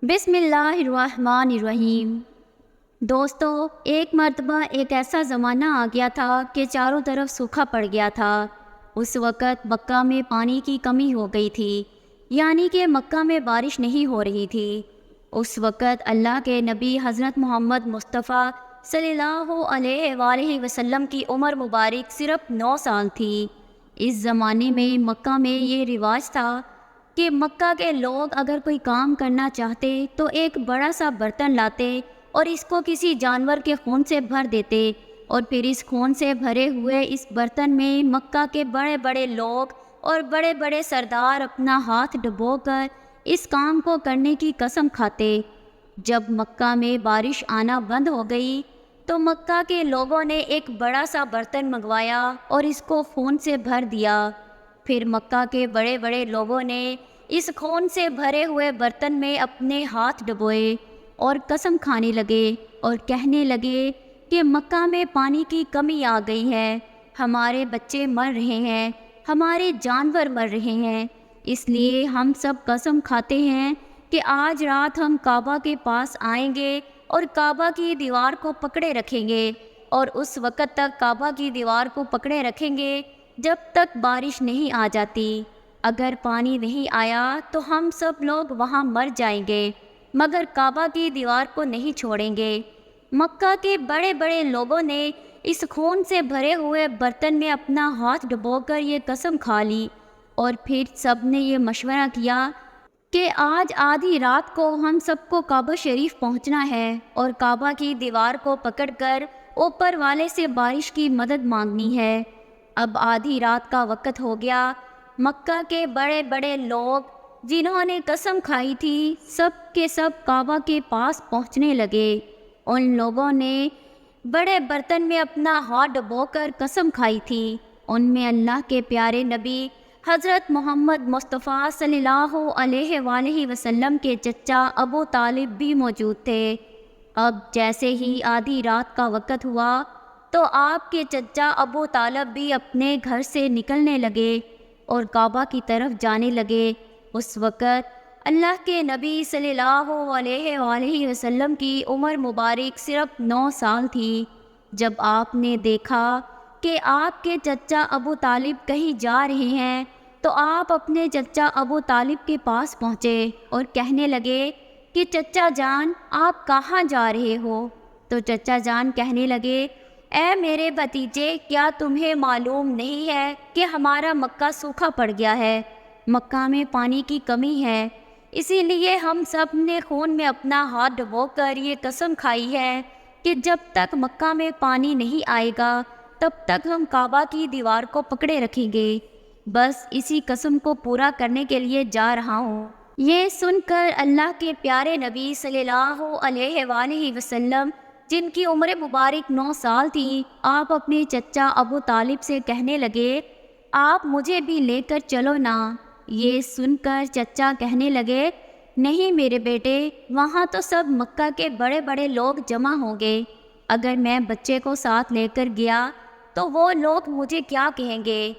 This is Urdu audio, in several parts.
بسم اللہ الرحمن الرحیم۔ دوستو، ایک مرتبہ ایک ایسا زمانہ آ گیا تھا کہ چاروں طرف سوکھا پڑ گیا تھا۔ اس وقت مکہ میں پانی کی کمی ہو گئی تھی، یعنی کہ مکہ میں بارش نہیں ہو رہی تھی۔ اس وقت اللہ کے نبی حضرت محمد مصطفیٰ صلی اللہ علیہ وآلہ وسلم کی عمر مبارک صرف 9 سال تھی۔ اس زمانے میں مکہ میں یہ رواج تھا کہ مکہ کے لوگ اگر کوئی کام کرنا چاہتے تو ایک بڑا سا برتن لاتے اور اس کو کسی جانور کے خون سے بھر دیتے، اور پھر اس خون سے بھرے ہوئے اس برتن میں مکہ کے بڑے بڑے لوگ اور بڑے بڑے سردار اپنا ہاتھ ڈبو کر اس کام کو کرنے کی قسم کھاتے۔ جب مکہ میں بارش آنا بند ہو گئی تو مکہ کے لوگوں نے ایک بڑا سا برتن منگوایا اور اس کو خون سے بھر دیا۔ پھر مکہ کے بڑے بڑے لوگوں نے اس خون سے بھرے ہوئے برتن میں اپنے ہاتھ ڈبوئے اور قسم کھانے لگے اور کہنے لگے کہ مکہ میں پانی کی کمی آ گئی ہے، ہمارے بچے مر رہے ہیں، ہمارے جانور مر رہے ہیں، اس لیے ہم سب قسم کھاتے ہیں کہ آج رات ہم کعبہ کے پاس آئیں گے اور کعبہ کی دیوار کو پکڑے رکھیں گے، اور اس وقت تک کعبہ کی دیوار کو پکڑے رکھیں گے جب تک بارش نہیں آ جاتی۔ اگر پانی نہیں آیا تو ہم سب لوگ وہاں مر جائیں گے، مگر کعبہ کی دیوار کو نہیں چھوڑیں گے۔ مکہ کے بڑے بڑے لوگوں نے اس خون سے بھرے ہوئے برتن میں اپنا ہاتھ ڈبو کر یہ قسم کھا لی، اور پھر سب نے یہ مشورہ کیا کہ آج آدھی رات کو ہم سب کو کعبہ شریف پہنچنا ہے اور کعبہ کی دیوار کو پکڑ کر اوپر والے سے بارش کی مدد مانگنی ہے۔ اب آدھی رات کا وقت ہو گیا۔ مکہ کے بڑے بڑے لوگ جنہوں نے قسم کھائی تھی سب کے سب کعبہ کے پاس پہنچنے لگے۔ ان لوگوں نے بڑے برتن میں اپنا ہاتھ ڈبو کر قسم کھائی تھی۔ ان میں اللہ کے پیارے نبی حضرت محمد مصطفیٰ صلی اللہ علیہ وآلہ وسلم کے چچا ابو طالب بھی موجود تھے۔ اب جیسے ہی آدھی رات کا وقت ہوا تو آپ کے چچا ابو طالب بھی اپنے گھر سے نکلنے لگے اور کعبہ کی طرف جانے لگے۔ اس وقت اللہ کے نبی صلی اللہ علیہ وآلہ وسلم کی عمر مبارک صرف 9 سال تھی۔ جب آپ نے دیکھا کہ آپ کے چچا ابو طالب کہیں جا رہے ہیں تو آپ اپنے چچا ابو طالب کے پاس پہنچے اور کہنے لگے کہ چچا جان، آپ کہاں جا رہے ہو؟ تو چچا جان کہنے لگے، اے میرے بھتیجے، کیا تمہیں معلوم نہیں ہے کہ ہمارا مکہ سوکھا پڑ گیا ہے، مکہ میں پانی کی کمی ہے، اسی لیے ہم سب نے خون میں اپنا ہاتھ ڈبو کر یہ قسم کھائی ہے کہ جب تک مکہ میں پانی نہیں آئے گا تب تک ہم کعبہ کی دیوار کو پکڑے رکھیں گے۔ بس اسی قسم کو پورا کرنے کے لیے جا رہا ہوں۔ یہ سن کر اللہ کے پیارے نبی صلی اللہ علیہ وآلہ وسلم، جن کی عمر مبارک 9 سال تھی، آپ اپنے چچا ابو طالب سے کہنے لگے، آپ مجھے بھی لے کر چلو نا۔ یہ سن کر چچا کہنے لگے، نہیں میرے بیٹے، وہاں تو سب مکہ کے بڑے بڑے لوگ جمع ہوں گے، اگر میں بچے کو ساتھ لے کر گیا تو وہ لوگ مجھے کیا کہیں گے؟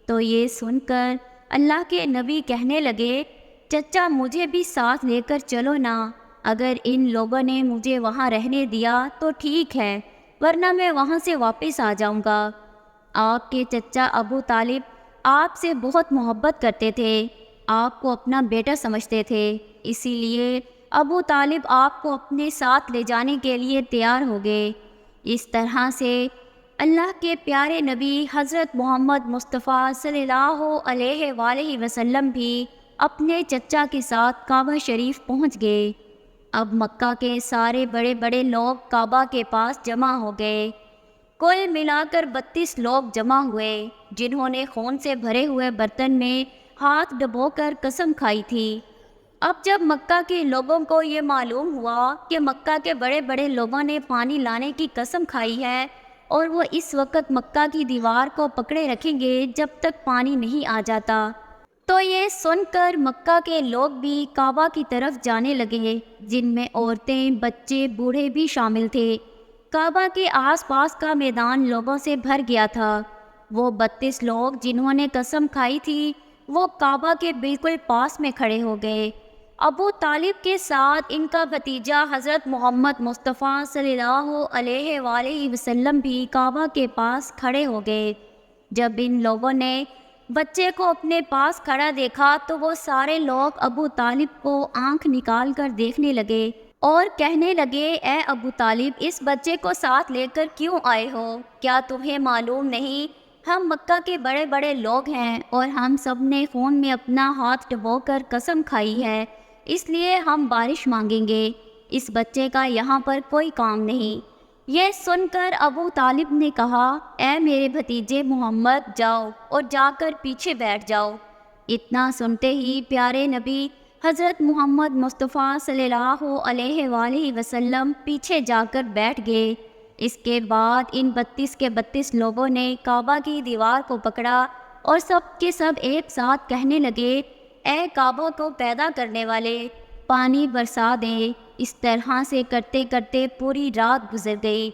تو یہ سن کر اللہ کے نبی کہنے لگے، چچا مجھے بھی ساتھ لے کر چلو نا، اگر ان لوگوں نے مجھے وہاں رہنے دیا تو ٹھیک ہے، ورنہ میں وہاں سے واپس آ جاؤں گا۔ آپ کے چچا ابو طالب آپ سے بہت محبت کرتے تھے، آپ کو اپنا بیٹا سمجھتے تھے، اسی لیے ابو طالب آپ کو اپنے ساتھ لے جانے کے لیے تیار ہو گئے۔ اس طرح سے اللہ کے پیارے نبی حضرت محمد مصطفیٰ صلی اللہ علیہ وآلہ وسلم بھی اپنے چچا کے ساتھ کعبہ شریف پہنچ گئے۔ اب مکہ کے سارے بڑے بڑے لوگ کعبہ کے پاس جمع ہو گئے۔ کل ملا کر 32 لوگ جمع ہوئے جنہوں نے خون سے بھرے ہوئے برتن میں ہاتھ ڈبو کر قسم کھائی تھی۔ اب جب مکہ کے لوگوں کو یہ معلوم ہوا کہ مکہ کے بڑے بڑے لوگوں نے پانی لانے کی قسم کھائی ہے اور وہ اس وقت مکہ کی دیوار کو پکڑے رکھیں گے جب تک پانی نہیں آ جاتا، تو یہ سن کر مکہ کے لوگ بھی کعبہ کی طرف جانے لگے، جن میں عورتیں، بچے، بوڑھے بھی شامل تھے۔ کعبہ کے آس پاس کا میدان لوگوں سے بھر گیا تھا۔ وہ 32 لوگ جنہوں نے قسم کھائی تھی وہ کعبہ کے بالکل پاس میں کھڑے ہو گئے۔ ابو طالب کے ساتھ ان کا بھتیجا حضرت محمد مصطفیٰ صلی اللہ علیہ وآلہ وسلم بھی کعبہ کے پاس کھڑے ہو گئے۔ جب ان لوگوں نے بچے کو اپنے پاس کھڑا دیکھا تو وہ سارے لوگ ابو طالب کو آنکھ نکال کر دیکھنے لگے اور کہنے لگے، اے ابو طالب، اس بچے کو ساتھ لے کر کیوں آئے ہو؟ کیا تمہیں معلوم نہیں ہم مکہ کے بڑے بڑے لوگ ہیں اور ہم سب نے خون میں اپنا ہاتھ ڈبو کر قسم کھائی ہے، اس لیے ہم بارش مانگیں گے، اس بچے کا یہاں پر کوئی کام نہیں۔ یہ سن کر ابو طالب نے کہا، اے میرے بھتیجے محمد، جاؤ اور جا کر پیچھے بیٹھ جاؤ۔ اتنا سنتے ہی پیارے نبی حضرت محمد مصطفیٰ صلی اللہ علیہ وآلہ وسلم پیچھے جا کر بیٹھ گئے۔ اس کے بعد ان 32 کے 32 لوگوں نے کعبہ کی دیوار کو پکڑا اور سب کے سب ایک ساتھ کہنے لگے، اے کعبہ کو پیدا کرنے والے، پانی برسا دے۔ اس طرح سے کرتے کرتے پوری رات گزر گئی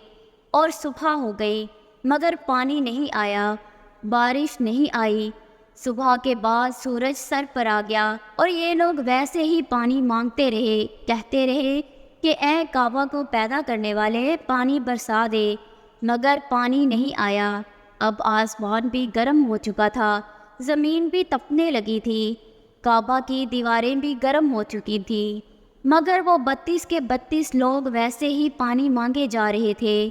اور صبح ہو گئی، مگر پانی نہیں آیا، بارش نہیں آئی۔ صبح کے بعد سورج سر پر آ گیا اور یہ لوگ ویسے ہی پانی مانگتے رہے، کہتے رہے کہ اے کعبہ کو پیدا کرنے والے، پانی برسا دے، مگر پانی نہیں آیا۔ اب آسمان بھی گرم ہو چکا تھا، زمین بھی تپنے لگی تھی، کعبہ کی دیواریں بھی گرم ہو چکی تھیں، مگر وہ 32 کے 32 لوگ ویسے ہی پانی مانگے جا رہے تھے،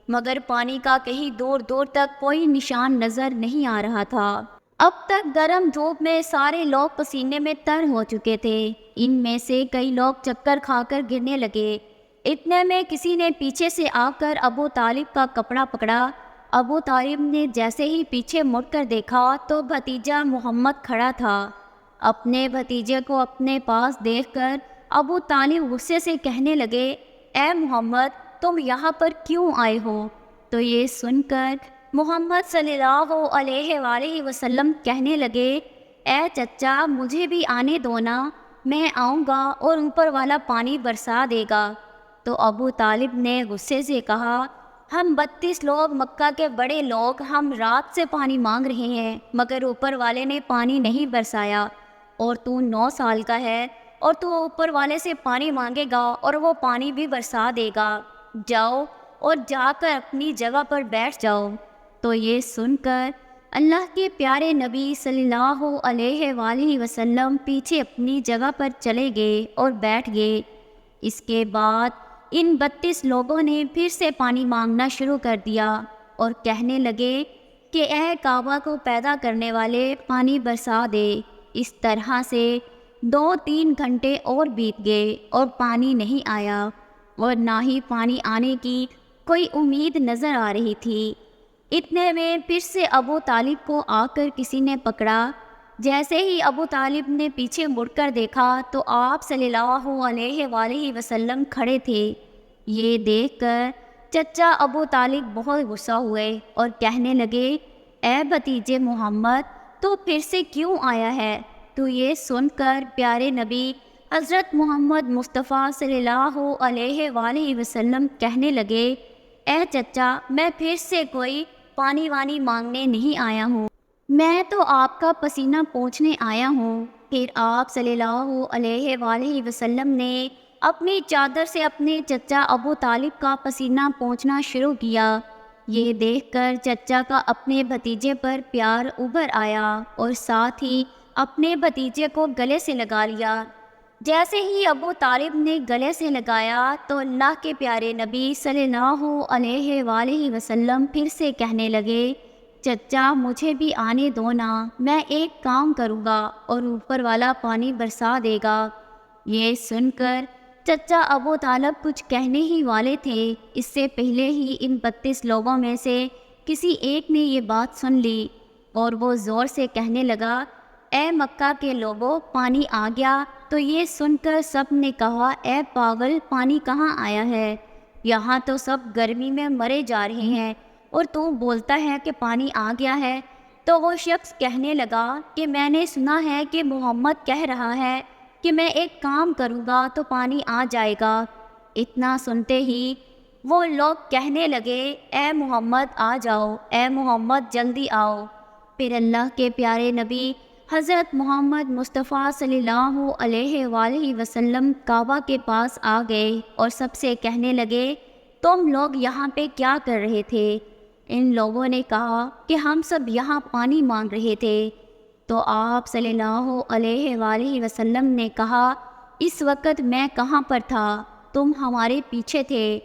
مگر پانی کا کہیں دور دور تک کوئی نشان نظر نہیں آ رہا تھا۔ اب تک گرم دھوپ میں سارے لوگ پسینے میں تر ہو چکے تھے، ان میں سے کئی لوگ چکر کھا کر گرنے لگے۔ اتنے میں کسی نے پیچھے سے آ کر ابو طالب کا کپڑا پکڑا۔ ابو طالب نے جیسے ہی پیچھے مڑ کر دیکھا تو بھتیجا محمد کھڑا تھا۔ اپنے بھتیجے کو اپنے پاس دیکھ کر ابو طالب غصے سے کہنے لگے، اے محمد، تم یہاں پر کیوں آئے ہو؟ تو یہ سن کر محمد صلی اللہ علیہ وآلہ وسلم کہنے لگے، اے چچا، مجھے بھی آنے دو نا، میں آؤں گا اور اوپر والا پانی برسا دے گا۔ تو ابو طالب نے غصے سے کہا، ہم 32 لوگ مکہ کے بڑے لوگ، ہم رات سے پانی مانگ رہے ہیں، مگر اوپر والے نے پانی نہیں برسایا، اور تو 9 سال کا ہے اور تو اوپر والے سے پانی مانگے گا اور وہ پانی بھی برسا دے گا، جاؤ اور جا کر اپنی جگہ پر بیٹھ جاؤ۔ تو یہ سن کر اللہ کے پیارے نبی صلی اللہ علیہ وآلہ وسلم پیچھے اپنی جگہ پر چلے گئے اور بیٹھ گئے۔ اس کے بعد ان 32 لوگوں نے پھر سے پانی مانگنا شروع کر دیا اور کہنے لگے کہ اے کعبہ کو پیدا کرنے والے، پانی برسا دے۔ اس طرح سے 2-3 گھنٹے اور بیت گئے اور پانی نہیں آیا، اور نہ ہی پانی آنے کی کوئی امید نظر آ رہی تھی۔ اتنے میں پھر سے ابو طالب کو آ کر کسی نے پکڑا۔ جیسے ہی ابو طالب نے پیچھے مڑ کر دیکھا تو آپ صلی اللہ علیہ وآلہ وسلم کھڑے تھے۔ یہ دیکھ کر چچا ابو طالب بہت غصہ ہوئے اور کہنے لگے، اے بھتیجے محمد، تو پھر سے کیوں آیا ہے؟ تو یہ سن کر پیارے نبی حضرت محمد مصطفیٰ صلی اللہ علیہ وآلہ وسلم کہنے لگے، اے چچا، میں پھر سے کوئی پانی وانی مانگنے نہیں آیا ہوں، میں تو آپ کا پسینہ پوچھنے آیا ہوں۔ پھر آپ صلی اللہ علیہ وآلہ وسلم نے اپنی چادر سے اپنے چچا ابو طالب کا پسینہ پوچھنا شروع کیا۔ یہ دیکھ کر چچا کا اپنے بھتیجے پر پیار ابھر آیا اور ساتھ ہی اپنے بھتیجے کو گلے سے لگا لیا۔ جیسے ہی ابو طالب نے گلے سے لگایا تو اللہ کے پیارے نبی صلی اللہ علیہ وآلہ وسلم پھر سے کہنے لگے، چچا، مجھے بھی آنے دو نا، میں ایک کام کروں گا اور اوپر والا پانی برسا دے گا۔ یہ سن کر چچا ابو طالب کچھ کہنے ہی والے تھے، اس سے پہلے ہی ان 32 لوگوں میں سے کسی ایک نے یہ بات سن لی اور وہ زور سے کہنے لگا، اے مکہ کے لوگوں، پانی آ گیا۔ تو یہ سن کر سب نے کہا، اے پاگل، پانی کہاں آیا ہے؟ یہاں تو سب گرمی میں مرے جا رہے ہیں اور تو بولتا ہے کہ پانی آ گیا ہے۔ تو وہ شخص کہنے لگا کہ میں نے سنا ہے کہ محمد کہہ رہا ہے کہ میں ایک کام کروں گا تو پانی آ جائے گا۔ اتنا سنتے ہی وہ لوگ کہنے لگے، اے محمد آ جاؤ، اے محمد جلدی آؤ۔ پھر اللہ کے پیارے نبی حضرت محمد مصطفیٰ صلی اللہ علیہ وآلہ وسلم کعبہ کے پاس آ گئے اور سب سے کہنے لگے، تم لوگ یہاں پہ کیا کر رہے تھے؟ ان لوگوں نے کہا کہ ہم سب یہاں پانی مانگ رہے تھے۔ تو آپ صلی اللہ علیہ وآلہ وسلم نے کہا، اس وقت میں کہاں پر تھا؟ تم ہمارے پیچھے تھے۔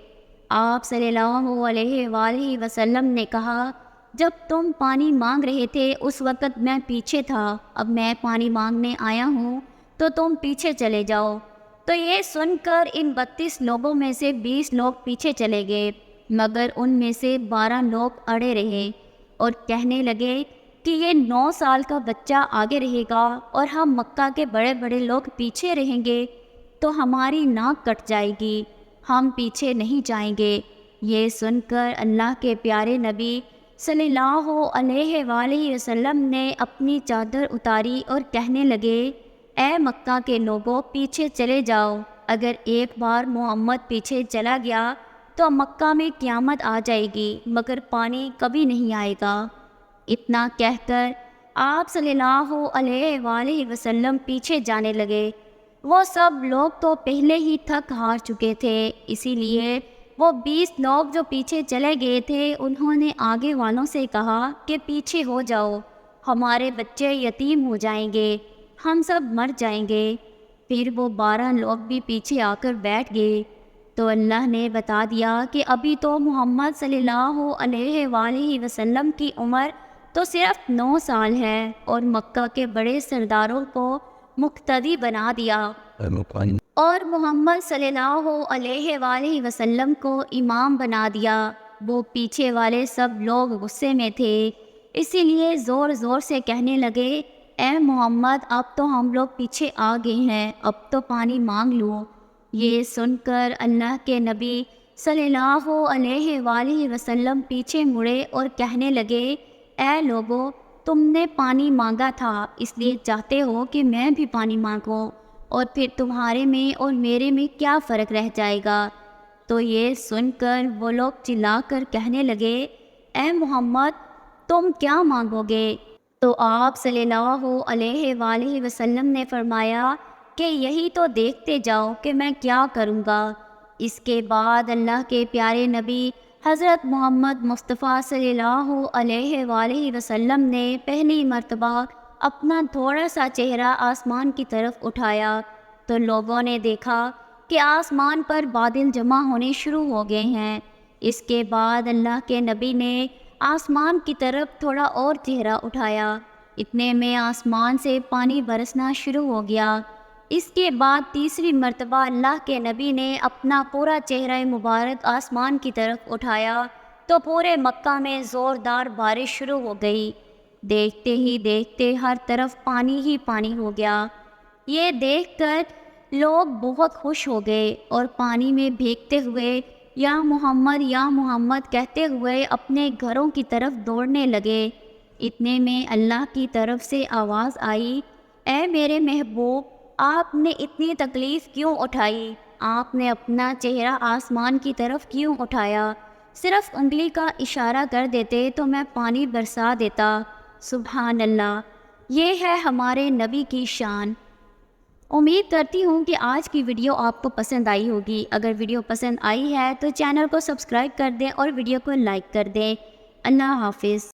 آپ صلی اللہ علیہ وآلہ وسلم نے کہا، جب تم پانی مانگ رہے تھے اس وقت میں پیچھے تھا، اب میں پانی مانگنے آیا ہوں تو تم پیچھے چلے جاؤ۔ تو یہ سن کر ان 32 لوگوں میں سے 20 لوگ پیچھے چلے گئے، مگر ان میں سے 12 لوگ اڑے رہے اور کہنے لگے کہ یہ 9 سال کا بچہ آگے رہے گا اور ہم مکہ کے بڑے بڑے لوگ پیچھے رہیں گے تو ہماری ناک کٹ جائے گی، ہم پیچھے نہیں جائیں گے۔ یہ سن کر اللہ کے پیارے نبی صلی اللہ علیہ وآلہ وسلم نے اپنی چادر اتاری اور کہنے لگے، اے مکہ کے لوگوں، پیچھے چلے جاؤ۔ اگر ایک بار محمد پیچھے چلا گیا تو مکہ میں قیامت آ جائے گی، مگر پانی کبھی نہیں آئے گا۔ اتنا کہہ کر آپ صلی اللہ علیہ وآلہ وسلم پیچھے جانے لگے۔ وہ سب لوگ تو پہلے ہی تھک ہار چکے تھے، اسی لیے وہ 20 لوگ جو پیچھے چلے گئے تھے انہوں نے آگے والوں سے کہا کہ پیچھے ہو جاؤ، ہمارے بچے یتیم ہو جائیں گے، ہم سب مر جائیں گے۔ پھر وہ 12 لوگ بھی پیچھے آ کر بیٹھ گئے۔ تو اللہ نے بتا دیا کہ ابھی تو محمد صلی اللہ علیہ وآلہ وسلم کی عمر تو صرف 9 سال ہے اور مکہ کے بڑے سرداروں کو مقتدی بنا دیا اور محمد صلی اللہ علیہ وآلہ وسلم کو امام بنا دیا۔ وہ پیچھے والے سب لوگ غصے میں تھے، اسی لیے زور زور سے کہنے لگے، اے محمد اب تو ہم لوگ پیچھے آ گئے ہیں، اب تو پانی مانگ لو۔ یہ سن کر اللہ کے نبی صلی اللہ علیہ وآلہ وسلم پیچھے مڑے اور کہنے لگے، اے لوگو، تم نے پانی مانگا تھا، اس لیے چاہتے ہو کہ میں بھی پانی مانگوں، اور پھر تمہارے میں اور میرے میں کیا فرق رہ جائے گا؟ تو یہ سن کر وہ لوگ چلا کر کہنے لگے، اے محمد تم کیا مانگو گے؟ تو آپ صلی اللہ علیہ وآلہ وسلم نے فرمایا کہ یہی تو دیکھتے جاؤ کہ میں کیا کروں گا۔ اس کے بعد اللہ کے پیارے نبی حضرت محمد مصطفیٰ صلی اللہ علیہ وآلہ وسلم نے پہلی مرتبہ اپنا تھوڑا سا چہرہ آسمان کی طرف اٹھایا تو لوگوں نے دیکھا کہ آسمان پر بادل جمع ہونے شروع ہو گئے ہیں۔ اس کے بعد اللہ کے نبی نے آسمان کی طرف تھوڑا اور چہرہ اٹھایا، اتنے میں آسمان سے پانی برسنا شروع ہو گیا۔ اس کے بعد تیسری مرتبہ اللہ کے نبی نے اپنا پورا چہرہ مبارک آسمان کی طرف اٹھایا تو پورے مکہ میں زوردار بارش شروع ہو گئی۔ دیکھتے ہی دیکھتے ہر طرف پانی ہی پانی ہو گیا۔ یہ دیکھ کر لوگ بہت خوش ہو گئے اور پانی میں بھیگتے ہوئے یا محمد کہتے ہوئے اپنے گھروں کی طرف دوڑنے لگے۔ اتنے میں اللہ کی طرف سے آواز آئی، اے میرے محبوب، آپ نے اتنی تکلیف کیوں اٹھائی؟ آپ نے اپنا چہرہ آسمان کی طرف کیوں اٹھایا؟ صرف انگلی کا اشارہ کر دیتے تو میں پانی برسا دیتا۔ سبحان اللہ، یہ ہے ہمارے نبی کی شان۔ امید کرتی ہوں کہ آج کی ویڈیو آپ کو پسند آئی ہوگی۔ اگر ویڈیو پسند آئی ہے تو چینل کو سبسکرائب کر دیں اور ویڈیو کو لائک کر دیں۔ اللہ حافظ۔